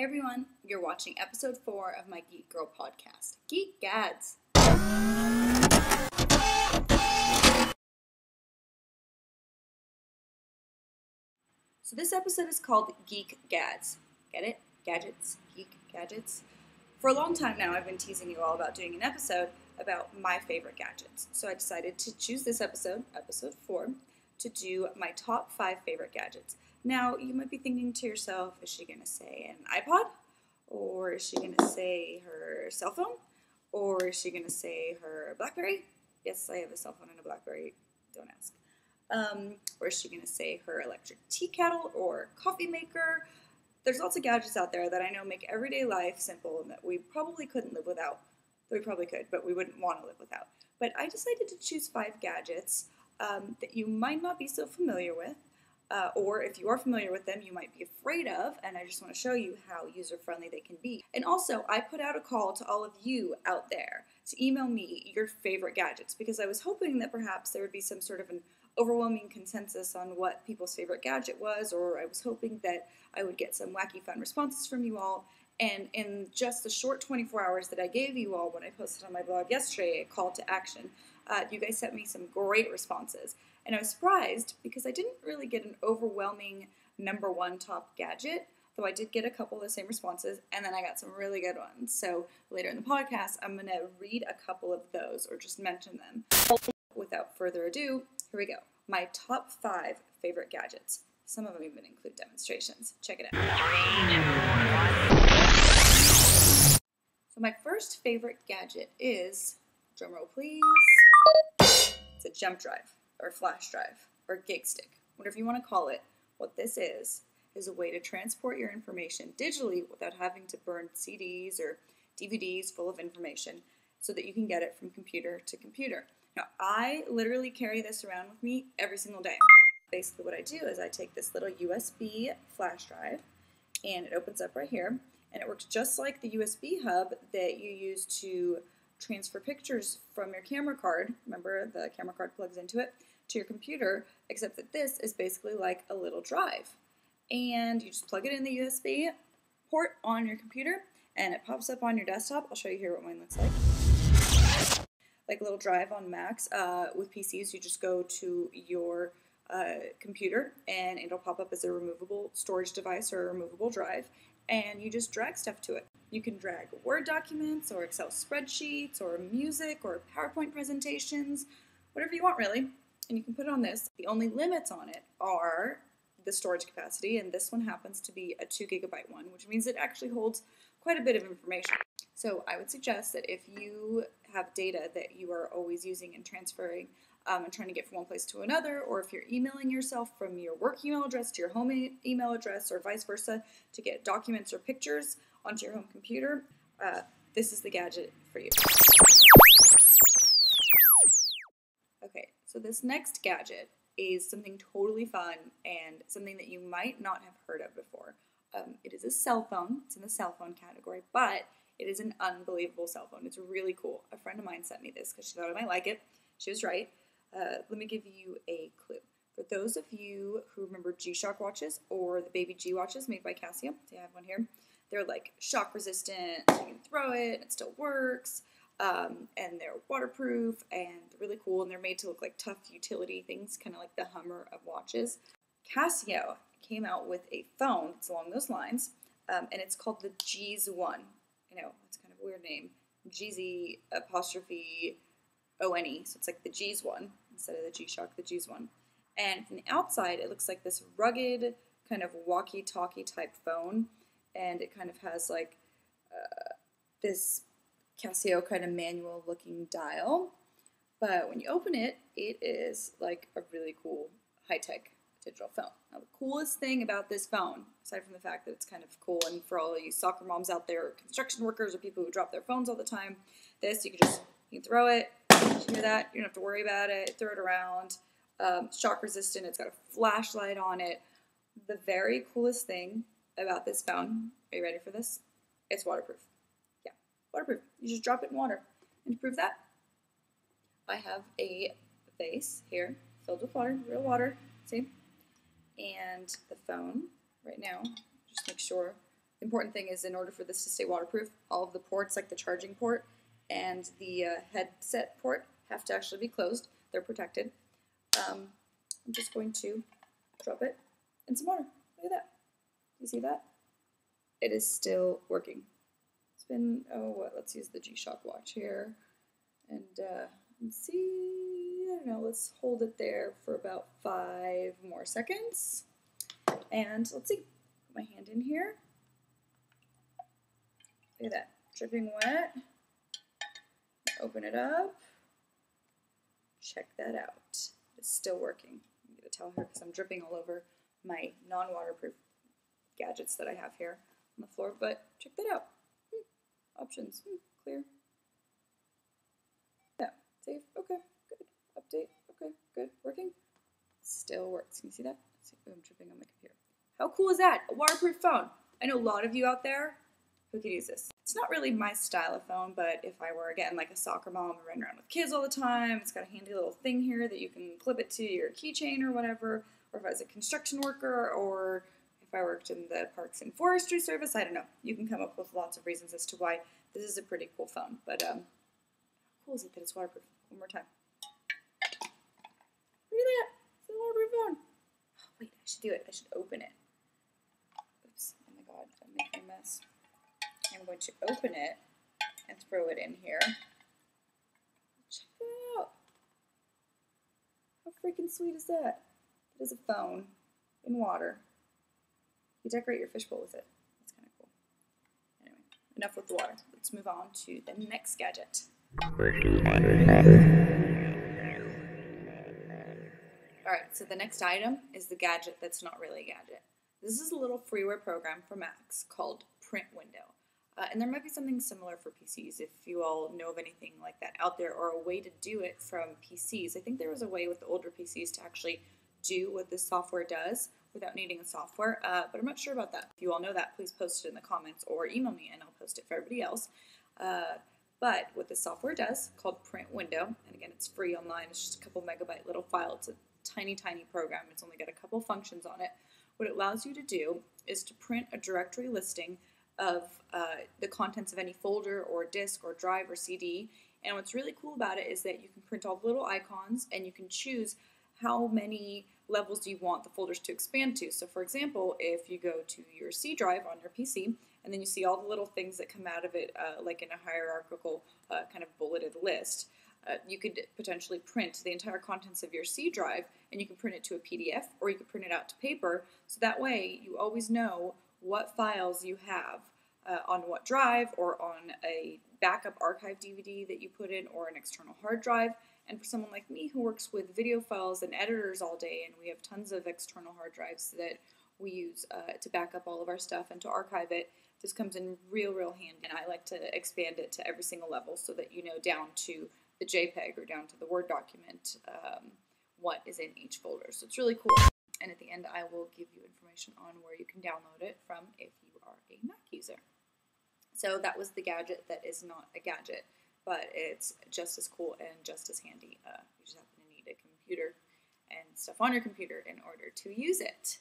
Hey everyone, you're watching episode 4 of my Geek Girl podcast, Geek, Gads. So this episode is called Geek Gads. Get it? Gadgets? Geek Gadgets? For a long time now, I've been teasing you all about doing an episode about my favorite gadgets. So I decided to choose this episode, episode 4, to do my top 5 favorite gadgets. Now, you might be thinking to yourself, is she going to say an iPod? Or is she going to say her cell phone? Or is she going to say her BlackBerry? Yes, I have a cell phone and a BlackBerry. Don't ask. Or is she going to say her electric tea kettle or coffee maker? There's lots of gadgets out there that I know make everyday life simple and that we probably couldn't live without. We probably could, but we wouldn't want to live without. But I decided to choose 5 gadgets that you might not be so familiar with. Or if you are familiar with them, you might be afraid of, and I just want to show you how user-friendly they can be. And also, I put out a call to all of you out there to email me your favorite gadgets, because I was hoping that perhaps there would be some sort of an overwhelming consensus on what people's favorite gadget was, or I was hoping that I would get some wacky fun responses from you all. And in just the short 24 hours that I gave you all when I posted on my blog yesterday, a call to action, you guys sent me some great responses. And I was surprised because I didn't really get an overwhelming number 1 top gadget, though I did get a couple of the same responses, and then I got some really good ones. So later in the podcast, I'm going to read a couple of those or just mention them. Without further ado, here we go. My top 5 favorite gadgets. Some of them even include demonstrations. Check it out. So my first favorite gadget is, drumroll please, it's a jump drive, or flash drive, or gig stick, whatever you want to call it. What this is a way to transport your information digitally without having to burn CDs or DVDs full of information so that you can get it from computer to computer. Now, I literally carry this around with me every single day. Basically what I do is I take this little USB flash drive, and it opens up right here, and it works just like the USB hub that you use to transfer pictures from your camera card. Remember, the camera card plugs into it, to your computer, except that this is basically like a little drive. And you just plug it in the USB port on your computer, and it pops up on your desktop. I'll show you here what mine looks like. Like a little drive on Macs. With PCs, you just go to your computer, and it'll pop up as a removable storage device or a removable drive, and you just drag stuff to it. You can drag Word documents or Excel spreadsheets or music or PowerPoint presentations, whatever you want really, and you can put it on this. The only limits on it are the storage capacity, and this one happens to be a 2 gigabyte one, which means it actually holds quite a bit of information. So I would suggest that if you have data that you are always using and transferring and trying to get from one place to another, or if you're emailing yourself from your work email address to your home email address, or vice versa, to get documents or pictures onto your home computer, this is the gadget for you. Okay, so this next gadget is something totally fun and something that you might not have heard of before. It is a cell phone. It's in the cell phone category, but it is an unbelievable cell phone. It's really cool. A friend of mine sent me this because she thought I might like it. She was right. Let me give you a clue. For those of you who remember G-Shock watches or the baby G watches made by Casio, I have one here. They're like shock resistant, so you can throw it, it still works, and they're waterproof and really cool, and they're made to look like tough utility things, kind of like the Hummer of watches. Casio came out with a phone that's along those lines, and it's called the G's One. I know, it's kind of a weird name. GZ apostrophe O-N-E, so it's like the G's One instead of the G-Shock, the G's One. And from the outside, it looks like this rugged kind of walkie-talkie type phone, and it kind of has like this Casio kind of manual looking dial. But when you open it, it is like a really cool high-tech digital phone. Now, the coolest thing about this phone, aside from the fact that it's kind of cool, and for all of you soccer moms out there, or construction workers, or people who drop their phones all the time, you can throw it, you hear that, you don't have to worry about it, throw it around, shock resistant, it's got a flashlight on it. The very coolest thing about this phone, are you ready for this? It's waterproof. Yeah, waterproof. You just drop it in water. And to prove that, I have a vase here filled with water, real water, see? And the phone right now, just make sure The important thing is, in order for this to stay waterproof, all of the ports, like the charging port and the headset port, have to actually be closed. They're protected. I'm just going to drop it in some water. Look at that. You see that? It is still working. It's been, let's use the G-Shock watch here. And let's see, I don't know, let's hold it there for about 5 more seconds. And let's see, put my hand in here. Look at that, dripping wet. Open it up. Check that out. It's still working. I'm going to tell her because I'm dripping all over my non-waterproof gadgets that I have here on the floor, but check that out. Options, clear. Yeah, save, okay, good. Update, okay, good. Working? Still works. Can you see that? See, I'm dripping on my computer. How cool is that? A waterproof phone. I know a lot of you out there who could use this. It's not really my style of phone, but if I were, again, like a soccer mom and running around with kids all the time, it's got a handy little thing here that you can clip it to your keychain or whatever, or if I was a construction worker, or if I worked in the Parks and Forestry Service, I don't know. You can come up with lots of reasons as to why this is a pretty cool phone. But how cool is it that it's waterproof? One more time. Look at that. It's a waterproof phone. Oh, wait, I should do it. I should open it. Oops. Oh my god, I'm making a mess. I'm going to open it and throw it in here. Check that out. How freaking sweet is that? It is a phone in water. You decorate your fishbowl with it. That's kind of cool. Anyway, enough with the water. Let's move on to the next gadget. Alright, so the next item is the gadget that's not really a gadget. This is a little freeware program for Macs called Print Window. And there might be something similar for PCs if you all know of anything like that out there, or a way to do it from PCs. I think there was a way with the older PCs to actually do what this software does without needing a software, but I'm not sure about that. If you all know that, please post it in the comments or email me and I'll post it for everybody else. But what this software does, called Print Window, and again, it's free online, it's just a couple megabyte little file. It's a tiny, tiny program. It's only got a couple functions on it. What it allows you to do is to print a directory listing of the contents of any folder or disk or drive or CD. And what's really cool about it is that you can print all the little icons and you can choose how many levels you want the folders to expand to. So for example, if you go to your C drive on your PC and then you see all the little things that come out of it, like in a hierarchical kind of bulleted list, you could potentially print the entire contents of your C drive, and you can print it to a PDF or you can print it out to paper. So that way you always know what files you have on what drive, or on a backup archive DVD that you put in, or an external hard drive. And for someone like me who works with video files and editors all day, and we have tons of external hard drives that we use to back up all of our stuff and to archive it, this comes in real, real handy. And I like to expand it to every single level so that you know down to the JPEG or down to the Word document what is in each folder. So it's really cool. And at the end, I will give you information on where you can download it from if you are a Mac user. So that was the gadget that is not a gadget, but it's just as cool and just as handy. You just happen to need a computer and stuff on your computer in order to use it.